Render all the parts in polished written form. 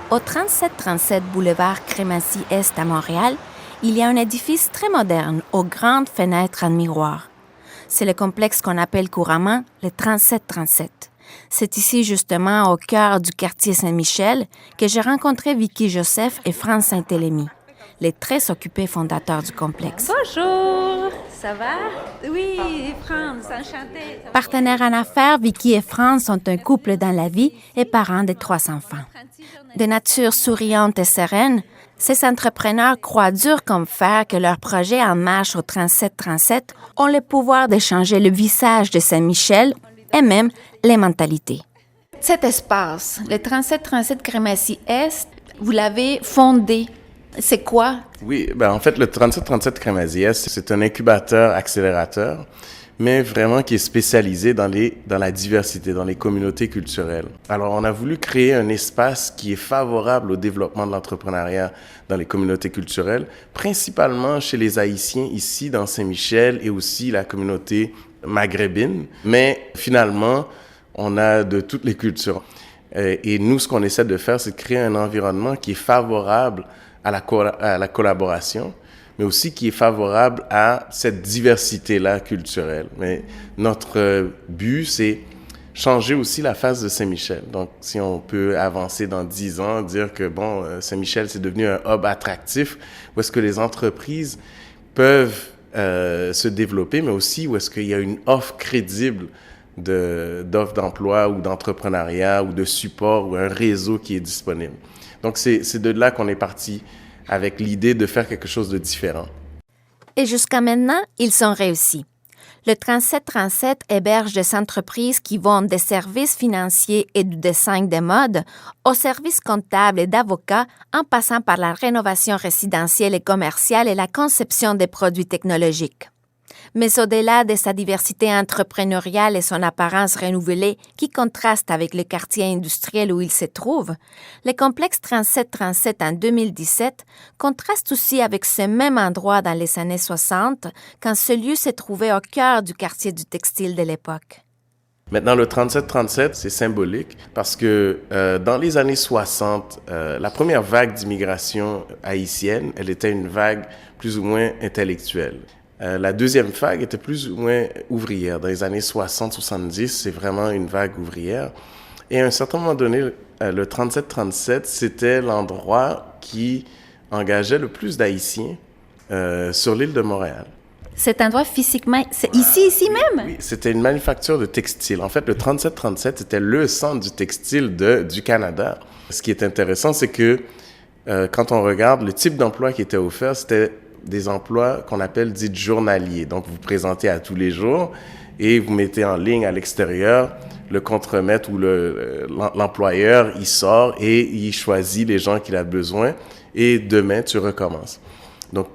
Au 3737 boulevard Crémazie-Est à Montréal, il y a un édifice très moderne aux grandes fenêtres en miroir. C'est le complexe qu'on appelle couramment le 3737. C'est ici justement au cœur du quartier Saint-Michel que j'ai rencontré Vicky Joseph et France Saint-Élémy, les très occupés fondateurs du complexe. Bonjour, ça va? Oui, France, enchantée. Partenaires en affaires, Vicky et France sont un couple dans la vie et parents de 3 enfants. De nature souriante et sereine, ces entrepreneurs croient dur comme fer que leurs projets en marche au 3737 ont le pouvoir de changer le visage de Saint-Michel et même les mentalités. Cet espace, le 3737 Crémazie-Est, vous l'avez fondé. C'est quoi? Oui, en fait, le 3737 Crémazie-Est, c'est un incubateur-accélérateur, mais vraiment qui est spécialisé dans la diversité, dans les communautés culturelles. Alors, on a voulu créer un espace qui est favorable au développement de l'entrepreneuriat dans les communautés culturelles, principalement chez les Haïtiens ici dans Saint-Michel et aussi la communauté maghrébine. Mais finalement, on a de toutes les cultures. Et nous, ce qu'on essaie de faire, c'est de créer un environnement qui est favorable à la collaboration, mais aussi qui est favorable à cette diversité-là culturelle. Mais notre but, c'est changer aussi la face de Saint-Michel. Donc, si on peut avancer dans 10 ans, dire que, Saint-Michel, c'est devenu un hub attractif, où est-ce que les entreprises peuvent se développer, mais aussi où est-ce qu'il y a une offre crédible d'offres d'emploi ou d'entrepreneuriat ou de support ou un réseau qui est disponible. Donc, c'est de là qu'on est parti avec l'idée de faire quelque chose de différent. Et jusqu'à maintenant, ils ont réussi. Le 3737 héberge des entreprises qui vendent des services financiers et du design de mode aux services comptables et d'avocats en passant par la rénovation résidentielle et commerciale et la conception des produits technologiques. Mais au-delà de sa diversité entrepreneuriale et son apparence renouvelée qui contraste avec le quartier industriel où il se trouve, le complexe 3737 en 2017 contraste aussi avec ce même endroit dans les années 60 quand ce lieu se trouvait au cœur du quartier du textile de l'époque. Maintenant, le 3737, c'est symbolique parce que dans les années 60, la première vague d'immigration haïtienne, elle était une vague plus ou moins intellectuelle. La deuxième vague était plus ou moins ouvrière. Dans les années 60-70, c'est vraiment une vague ouvrière. Et à un certain moment donné, le 3737, c'était l'endroit qui engageait le plus d'Haïtiens sur l'île de Montréal. Cet endroit physiquement, c'est ici même? Oui, c'était une manufacture de textile. En fait, le 3737, c'était le centre du textile du Canada. Ce qui est intéressant, c'est que quand on regarde le type d'emploi qui était offert, c'était des emplois qu'on appelle dits journaliers. Donc, vous vous présentez à tous les jours et vous mettez en ligne à l'extérieur le contremaître ou l'employeur, il sort et il choisit les gens qu'il a besoin et demain, tu recommences. Donc,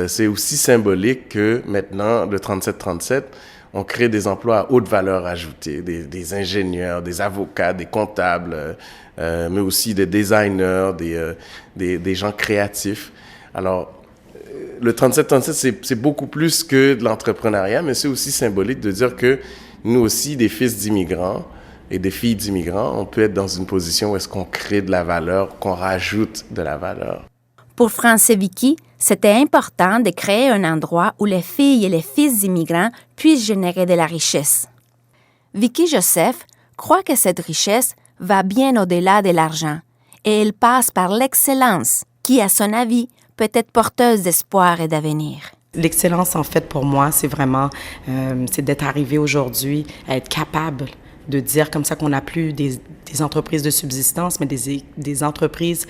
c'est aussi symbolique que maintenant, le 3737, on crée des emplois à haute valeur ajoutée, des ingénieurs, des avocats, des comptables, mais aussi des designers, des gens créatifs. Alors, le 3737, c'est beaucoup plus que de l'entrepreneuriat, mais c'est aussi symbolique de dire que nous aussi, des fils d'immigrants et des filles d'immigrants, on peut être dans une position où est-ce qu'on crée de la valeur, qu'on rajoute de la valeur. Pour France et Vicky, c'était important de créer un endroit où les filles et les fils d'immigrants puissent générer de la richesse. Vicky Joseph croit que cette richesse va bien au-delà de l'argent et elle passe par l'excellence qui, à son avis, peut être porteuse d'espoir et d'avenir. L'excellence, en fait, pour moi, c'est vraiment c'est d'être arrivé aujourd'hui à être capable de dire comme ça qu'on n'a plus des entreprises de subsistance, mais des entreprises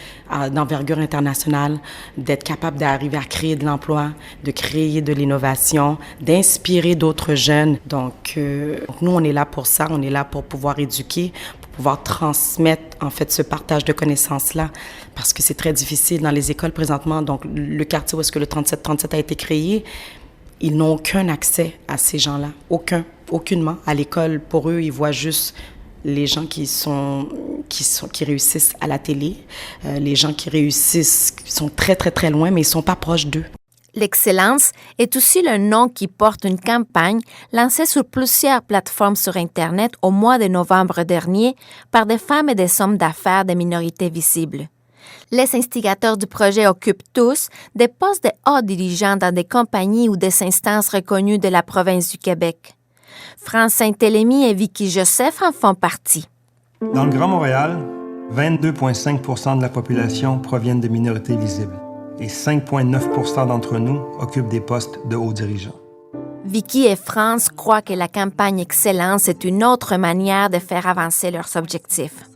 d'envergure internationale, d'être capable d'arriver à créer de l'emploi, de créer de l'innovation, d'inspirer d'autres jeunes. Donc, nous, on est là pour ça, on est là pour pouvoir éduquer, pour pouvoir transmettre, en fait, ce partage de connaissances-là, parce que c'est très difficile dans les écoles présentement. Donc, le quartier où est-ce que le 3737 a été créé, ils n'ont aucun accès à ces gens-là, aucunement. À l'école, pour eux, ils voient juste les gens qui réussissent à la télé, les gens qui réussissent, qui sont très, très, très loin, mais ils ne sont pas proches d'eux. L'excellence est aussi le nom qui porte une campagne lancée sur plusieurs plateformes sur Internet au mois de novembre dernier par des femmes et des hommes d'affaires des minorités visibles. Les instigateurs du projet occupent tous des postes de hauts dirigeants dans des compagnies ou des instances reconnues de la province du Québec. France Saint-Élémy et Vicky Joseph en font partie. Dans le Grand Montréal, 22,5 % de la population proviennent de minorités visibles et 5,9 % d'entre nous occupent des postes de hauts dirigeants. Vicky et France croient que la campagne Excellence est une autre manière de faire avancer leurs objectifs.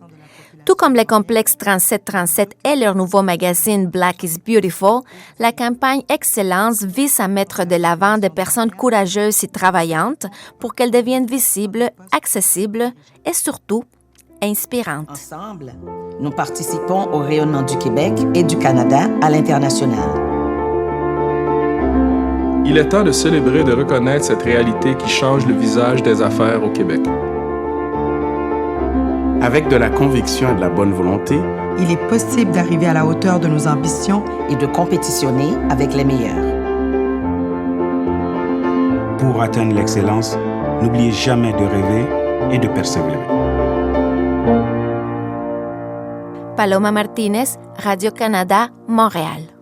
Tout comme le complexe 3737 et leur nouveau magazine Black is Beautiful, la campagne Excellence vise à mettre de l'avant des personnes courageuses et travaillantes pour qu'elles deviennent visibles, accessibles et surtout inspirantes. Ensemble, nous participons au rayonnement du Québec et du Canada à l'international. Il est temps de célébrer et de reconnaître cette réalité qui change le visage des affaires au Québec. Avec de la conviction et de la bonne volonté, il est possible d'arriver à la hauteur de nos ambitions et de compétitionner avec les meilleurs. Pour atteindre l'excellence, n'oubliez jamais de rêver et de persévérer. Paloma Martinez, Radio-Canada, Montréal.